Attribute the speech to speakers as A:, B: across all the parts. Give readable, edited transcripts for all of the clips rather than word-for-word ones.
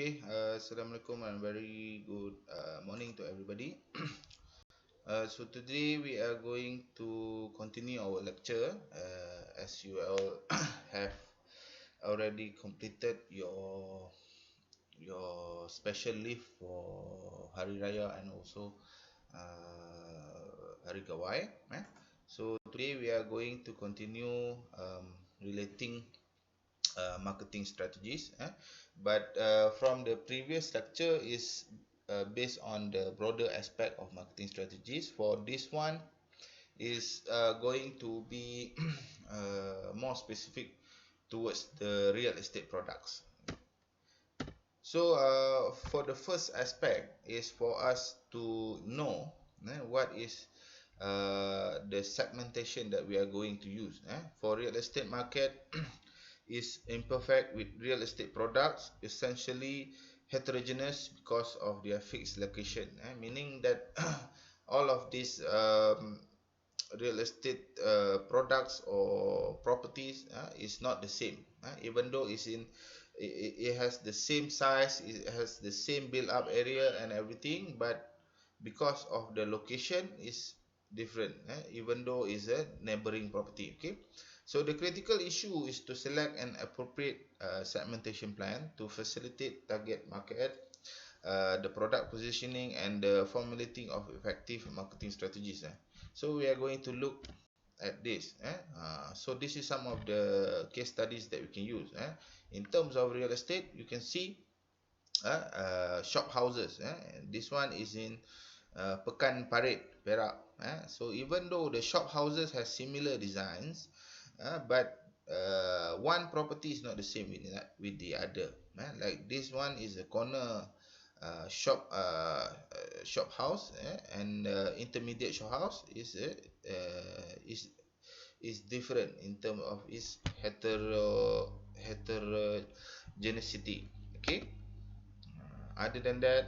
A: Okay, Assalamualaikum and very good morning to everybody. So today we are going to continue our lecture as you all have already completed your special leave for Hari Raya and also Hari Gawai. So today we are going to continue relating marketing strategies, but from the previous lecture is based on the broader aspect of marketing strategies. For this one is going to be more specific towards the real estate products. So for the first aspect is for us to know what is the segmentation that we are going to use. For real estate market is imperfect with real estate products, essentially heterogeneous because of their fixed location, meaning that all of these real estate products or properties is not the same, even though it has the same size, it has the same build up area and everything, but because of the location is different, even though it's a neighboring property. Okay, so the critical issue is to select an appropriate segmentation plan to facilitate target market, the product positioning, and the formulating of effective marketing strategies. So we are going to look at this. So this is some of the case studies that we can use. In terms of real estate, you can see shop houses. This one is in Pekan Parit, Perak. So even though the shop houses has similar designs, but one property is not the same with the other. Like this one is a corner shop house, and intermediate shop house is different in terms of its heterogeneity. Okay. Other than that,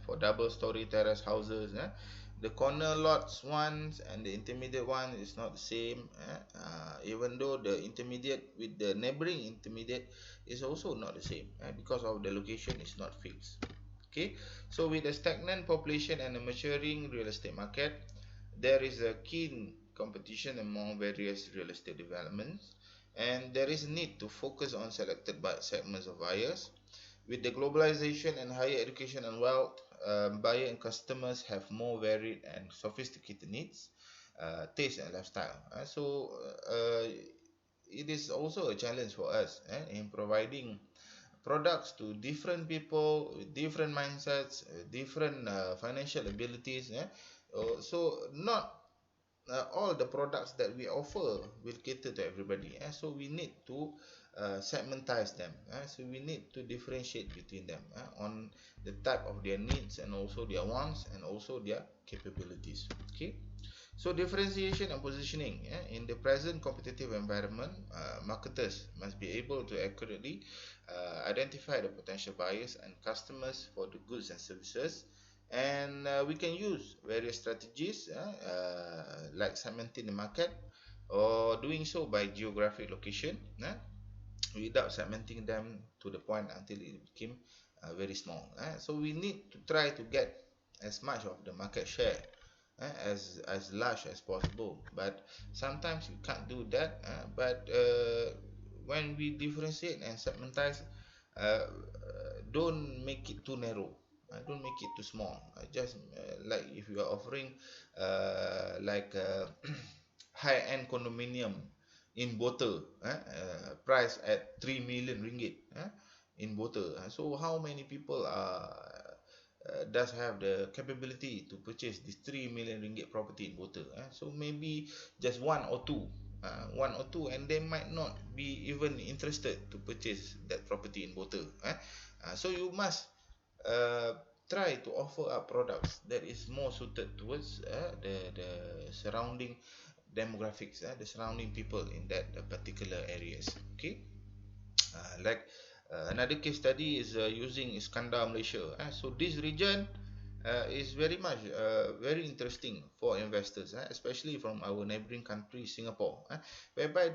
A: for double story terrace houses, the corner lots ones and the intermediate one is not the same, even though the intermediate with the neighboring intermediate is also not the same, because of the location is not fixed. Okay, so with a stagnant population and a maturing real estate market, there is a keen competition among various real estate developments, and there is a need to focus on selected segments of buyers. With the globalization and higher education and wealth, buyer and customers have more varied and sophisticated needs, taste and lifestyle. It is also a challenge for us in providing products to different people with different mindsets, different financial abilities. So not all the products that we offer will cater to everybody. So we need to segmentize them. So we need to differentiate between them on the type of their needs and also their wants and also their capabilities. Okay, so differentiation and positioning. In the present competitive environment, marketers must be able to accurately identify the potential buyers and customers for the goods and services, and we can use various strategies like segmenting the market or doing so by geographic location, without segmenting them to the point until it became very small. So we need to try to get as much of the market share as large as possible, but sometimes you can't do that, but when we differentiate and segmentize, don't make it too narrow, don't make it too small. Just like if you are offering like high-end condominium in Botol, price at 3 million ringgit in Botol. So how many people does have the capability to purchase this 3 million ringgit property in Botol? So maybe just one or two, and they might not be even interested to purchase that property in Botol. So you must try to offer up products that is more suited towards the surrounding demographics, the surrounding people in that particular areas. Okay, like another case study is using Iskandar, Malaysia. So this region is very much very interesting for investors, especially from our neighboring country Singapore, whereby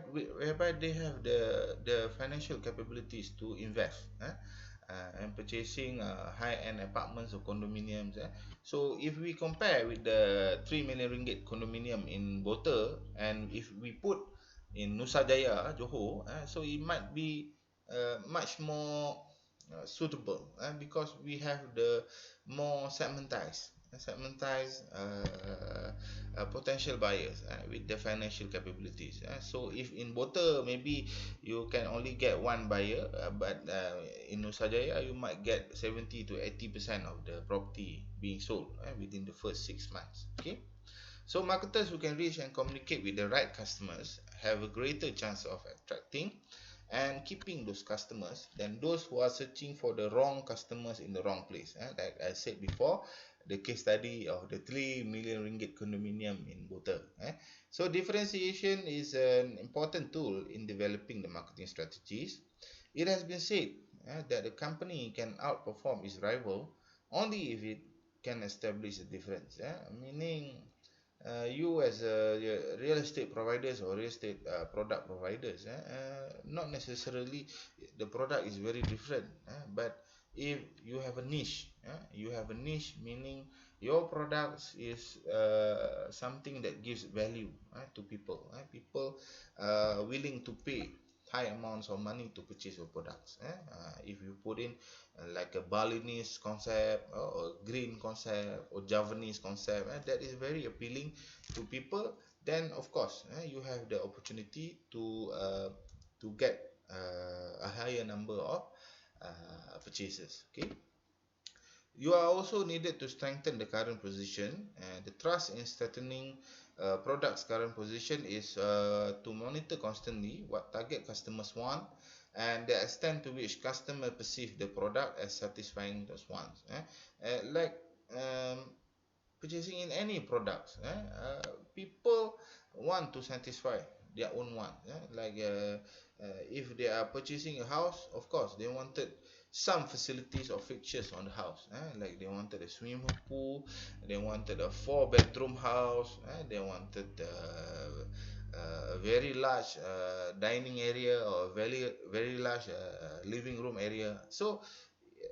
A: they have the financial capabilities to invest. and purchasing high-end apartments or condominiums. So if we compare with the 3 million ringgit condominium in Boter, and if we put in Nusa Jaya, Johor, so it might be much more suitable, because we have the more segmentized potential buyers with the financial capabilities. So if in Boter maybe you can only get one buyer, but in Nusa Jaya you might get 70 to 80% of the property being sold within the first 6 months. Okay, so marketers who can reach and communicate with the right customers have a greater chance of attracting and keeping those customers than those who are searching for the wrong customers in the wrong place. Like I said before, the case study of the 3 million ringgit condominium in Boter. So differentiation is an important tool in developing the marketing strategies. It has been said that a company can outperform its rival only if it can establish a difference. Meaning you as a real estate providers or real estate product providers, not necessarily the product is very different, but if you have a niche, meaning your products is something that gives value to people, people willing to pay high amounts of money to purchase your products. If you put in like a Balinese concept or a green concept or Javanese concept, that is very appealing to people, then of course you have the opportunity to get a higher number of purchases. Okay, you are also needed to strengthen the current position. The trust in strengthening product's current position is to monitor constantly what target customers want and the extent to which customer perceive the product as satisfying those wants. Like purchasing in any products, people want to satisfy their own want. Like if they are purchasing a house, of course they wanted some facilities or fixtures on the house, like they wanted a swimming pool, they wanted a 4 bedroom house, they wanted a very large dining area or a very large living room area. So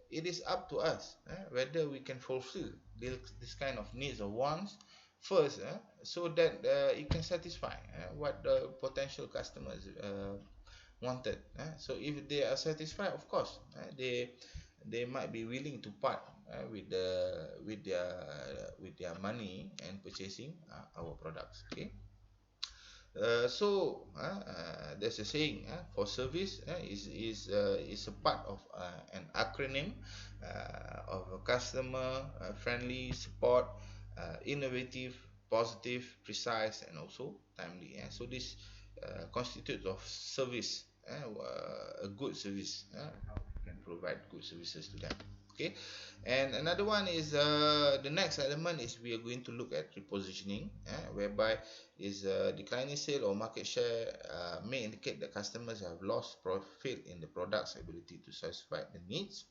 A: it is up to us whether we can fulfill this kind of needs or wants first, so that it can satisfy what the potential customers wanted. So if they are satisfied, of course they might be willing to part with their money and purchasing our products. Okay, so there's a saying, for service is a part of an acronym of a customer friendly, support, innovative, positive, precise, and also timely. So this constitutes of service, a good service, how we can provide good services to them. Okay, and another one is the next element is we are going to look at repositioning, whereby is declining sale or market share may indicate that customers have lost profit in the product's ability to satisfy the needs,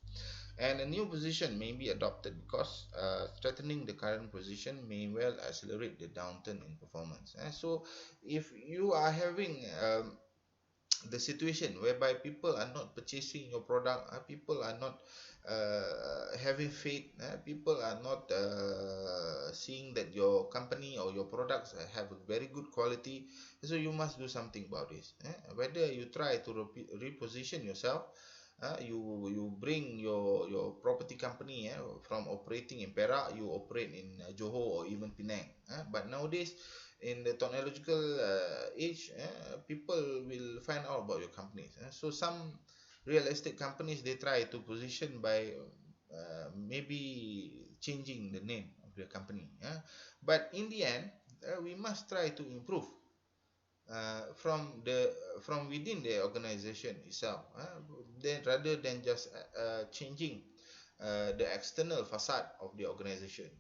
A: and a new position may be adopted because strengthening the current position may well accelerate the downturn in performance. So if you are having the situation whereby people are not purchasing your product, people are not having faith, people are not seeing that your company or your products have a very good quality, so you must do something about this. Whether you try to reposition yourself, you bring your property company from operating in Perak, you operate in Johor or even Penang, but nowadays in the technological age, people will find out about your companies. So some real estate companies, they try to position by maybe changing the name of the company, but in the end we must try to improve from within the organization itself, then rather than just changing the external facade of the organization.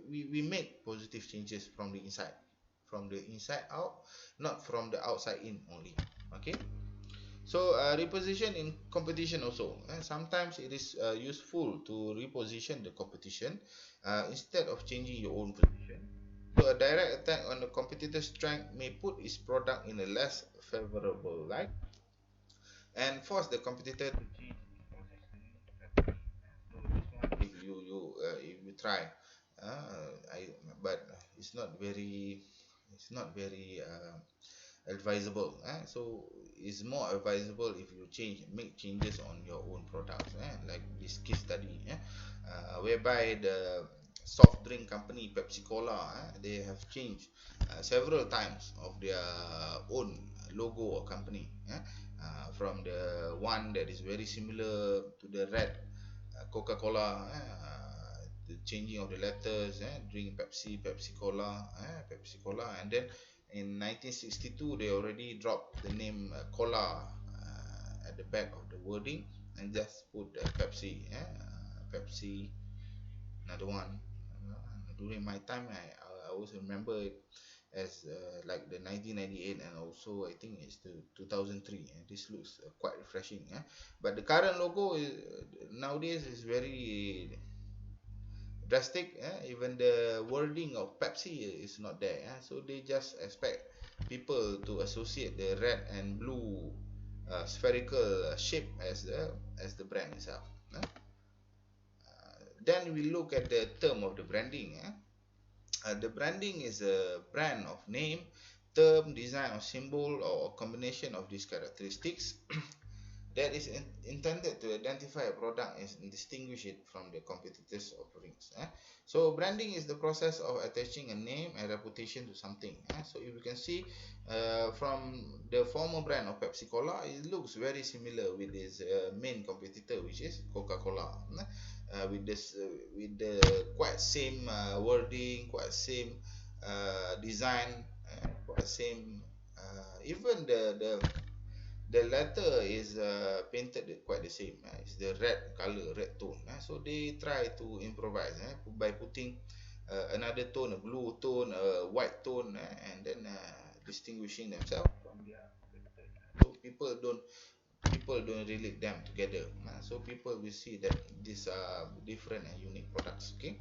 A: We make positive changes from the inside out, not from the outside in only. Okay, so reposition in competition also. Sometimes it is useful to reposition the competition instead of changing your own position. So a direct attack on the competitor's strength may put its product in a less favorable light and force the competitor to change try. But it's not very advisable. So it's more advisable if you make changes on your own products, like this case study, whereby the soft drink company Pepsi Cola, they have changed several times of their own logo or company, from the one that is very similar to the red Coca-Cola, the changing of the letters, drink Pepsi, Pepsi Cola, Pepsi Cola, and then in 1962 they already dropped the name Cola at the back of the wording and just put Pepsi, Pepsi, another one. During my time, I always remember it as like the 1998, and also I think it's the 2003, and this looks quite refreshing. But the current logo is, nowadays is very drastic. Even the wording of Pepsi is not there. So they just expect people to associate the red and blue spherical shape as the brand itself. Then we look at the term of the branding. The branding is a brand of name, term, design, or symbol, or a combination of these characteristics that is intended to identify a product and distinguish it from the competitors' offerings. So branding is the process of attaching a name and reputation to something. So if you can see from the former brand of Pepsi Cola, it looks very similar with its main competitor, which is Coca-Cola. With the quite same wording, quite same design, quite same, even the letter is painted quite the same. It's the red color, red tone. So they try to improvise by putting another tone, a blue tone, a white tone, and then distinguishing themselves from their competitors. So people don't relate them together. So people will see that these are different and unique products. Okay.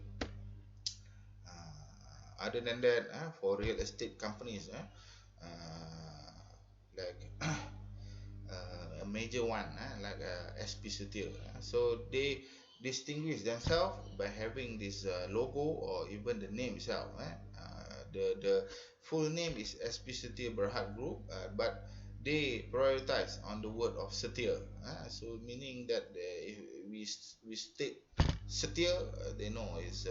A: Other than that, for real estate companies, like a major one, like SP Steel. So they distinguish themselves by having this logo or even the name itself. The full name is SP Steel Berhad Group, but they prioritize on the word of Setia. So meaning that if we state Setia, they know is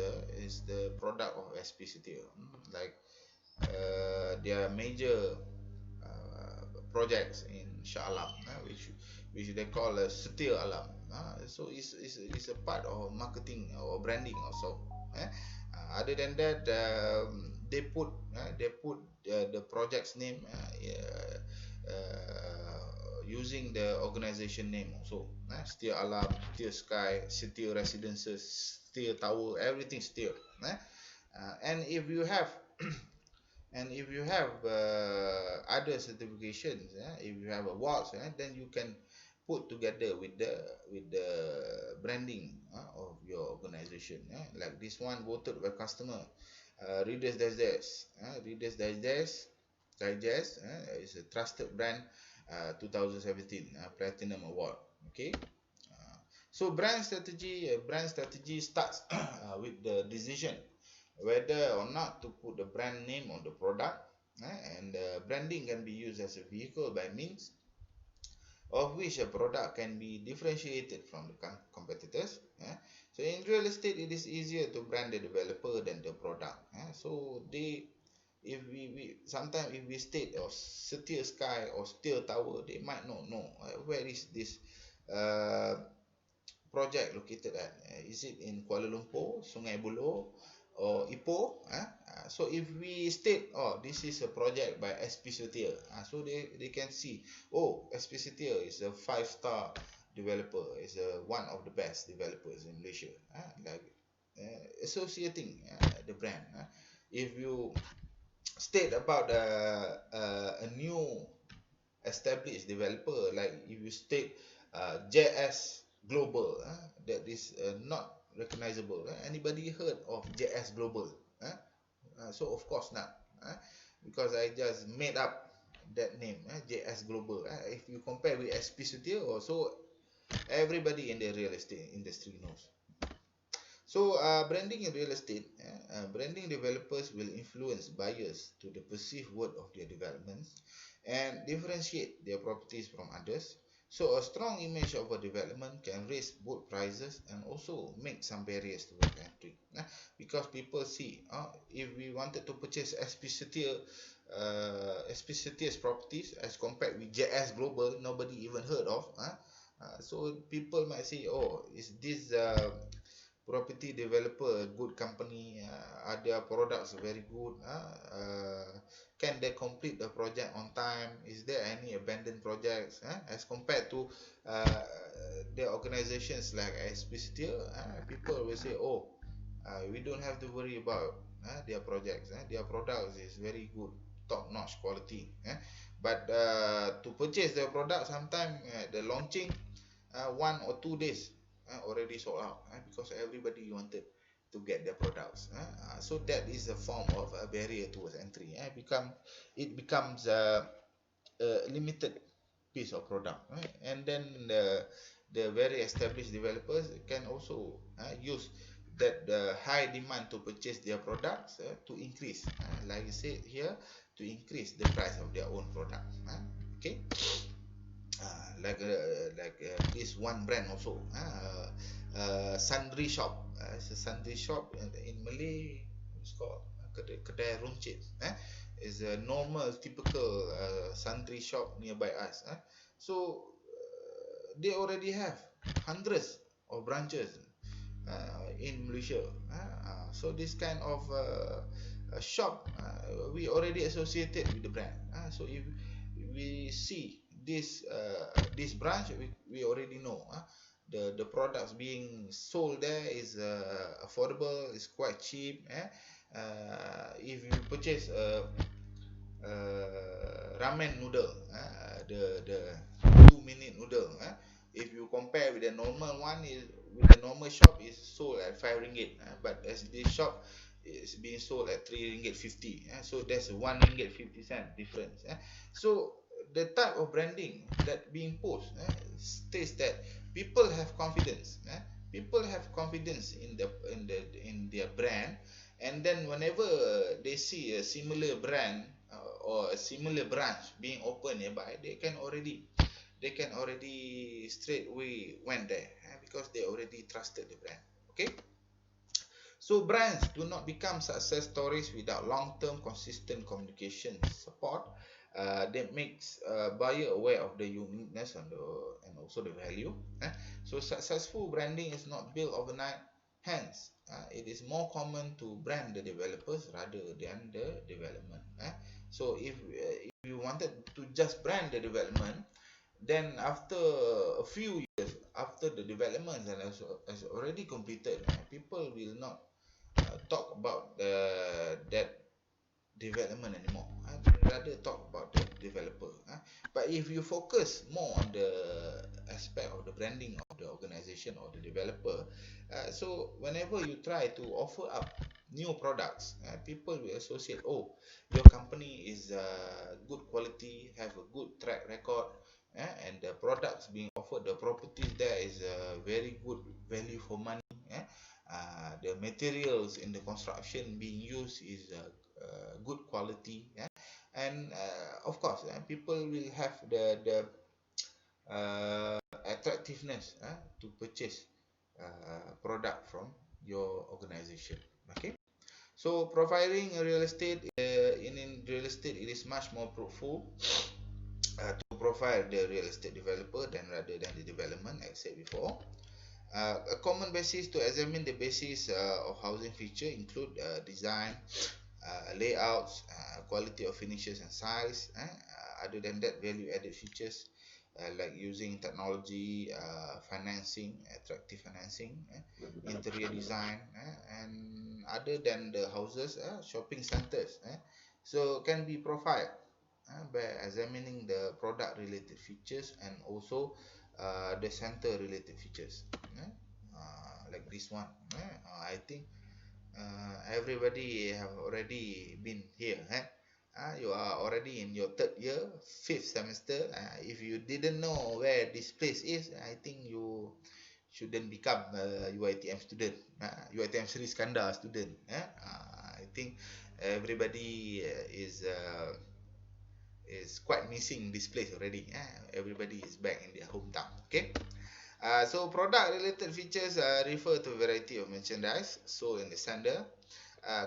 A: the product of SP Steel. Like their major projects in Shah Alam, which they call a Setia Alam. So it's a part of marketing or branding also. Other than that, they put the project's name using the organization name also. Setia Alam, Setia Sky, Setia Residences, Setia Tower, everything Setia. And if you have and if you have other certifications, if you have awards, then you can put together with the branding of your organization. Like this one voted by customer, Readers Digest. Digest is a trusted brand, 2017 Platinum Award. Okay. So brand strategy starts with the decision whether or not to put the brand name on the product, and branding can be used as a vehicle by means of which a product can be differentiated from the competitors. So in real estate, it is easier to brand the developer than the product. So if we sometimes if we state or Setia Sky or Steel Tower, they might not know where is this project located at. Is it in Kuala Lumpur, Sungai Buloh, or Ipoh? So if we state, oh, this is a project by SP Setia, so they can see, oh, SP Setia is a 5-star developer, is one of the best developers in Malaysia. Like associating the brand. If you state about a new established developer, like if you state JS Global, that is not recognizable. Anybody heard of JS Global? So of course not, because I just made up that name, JS Global. If you compare with SP Studio, also everybody in the real estate industry knows. So, branding in real estate, branding developers will influence buyers to the perceived worth of their developments and differentiate their properties from others. So, a strong image of a development can raise both prices and also make some barriers towards entry. Because people see, if we wanted to purchase SPCTS properties as compared with JS Global, nobody even heard of. So people might say, oh, is this property developer a good company? Are their products very good? Can they complete the project on time? Is there any abandoned projects? As compared to uh, the organizations like SPCT, people will say, oh, we don't have to worry about their projects. Their products is very good, top-notch quality. But to purchase the product, sometimes the launching 1 or 2 days already sold out because everybody wanted to get their products. So that is a form of a barrier towards entry. It becomes a limited piece of product, right? And then the very established developers can also use that the high demand to purchase their products to increase, like I said here, to increase the price of their own products. Okay. Like this one brand also, sundry shop. It's a sundry shop in Malay. It's called kedai runcit. Is a normal typical sundry shop nearby us. So they already have hundreds of branches in Malaysia. So this kind of shop, we already associated with the brand. So if we see this branch, we already know the products being sold there is affordable, is quite cheap. If you purchase ramen noodle, the 2 minute noodle, if you compare with the normal one, is with the normal shop is sold at 5 ringgit, but as this shop is being sold at 3 ringgit 50, so there's a 1 ringgit 50 cent difference. So the type of branding that being posed states that people have confidence. People have confidence in their brand, and then whenever they see a similar brand or a similar branch being open nearby, they can already straight away went there because they already trusted the brand. Okay. So brands do not become success stories without long-term consistent communication support that makes buyer aware of the uniqueness and also the value. So successful branding is not built overnight. Hence, it is more common to brand the developers rather than the development. So if you wanted to just brand the development, then after a few years after the development has already completed, people will not talk about that development anymore. Rather talk about the developer. But if you focus more on the aspect of the branding of the organization or the developer, so whenever you try to offer up new products, people will associate, oh, your company is good quality, have a good track record, and the products being offered, the properties there is very good value for money. The materials in the construction being used is good quality, and of course people will have the attractiveness to purchase product from your organization. Okay. So providing a real estate in real estate, it is much more fruitful to profile the real estate developer than rather than the development, as I said before. A common basis to examine the basis of housing feature include design, layouts, quality of finishes and size. Other than that, value-added features like using technology, financing, attractive financing, interior design, and other than the houses, shopping centers. So can be profiled by examining the product-related features and also the center-related features. Like this one. I think everybody have already been here. You are already in your third year, fifth semester. If you didn't know where this place is, I think you shouldn't become a UiTM student, UiTM Sri Skandar student. I think everybody is quite missing this place already. Everybody is back in their hometown. Okay. So product related features refer to a variety of merchandise sold in the center.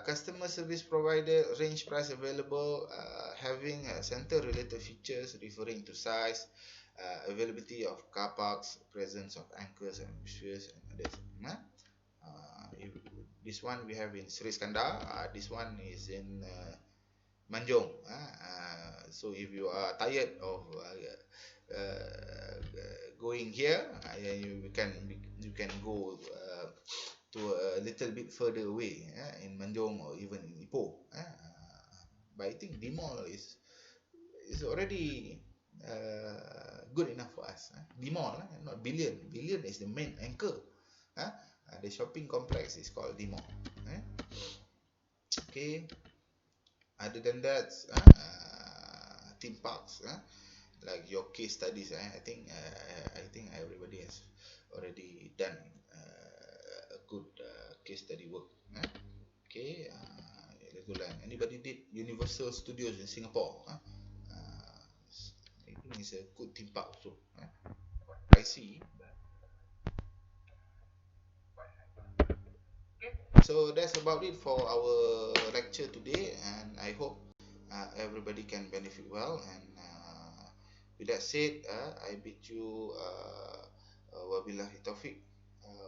A: Customer service provider, range, price available, having center related features referring to size, availability of car parks, presence of anchors and spheres and others. This one we have in Sri Skandar. This one is in Manjong. So if you are tired of going here, you can go to a little bit further away in Manjong or even in Ipoh. But I think D-Mall is already good enough for us. D-Mall, not Billion. Billion is the main anchor. The shopping complex is called D-Mall. Okay. Other than that, theme parks, like your case studies, I think everybody has already done a good case study work. Okay, Legoland. Anybody did Universal Studios in Singapore? I think it's a good theme park also. Pricey. So that's about it for our lecture today, and I hope everybody can benefit well. And with that said, I bid you wabillahi taufiq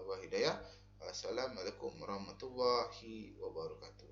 A: wa hidayah. Assalamualaikum warahmatullahi wabarakatuh.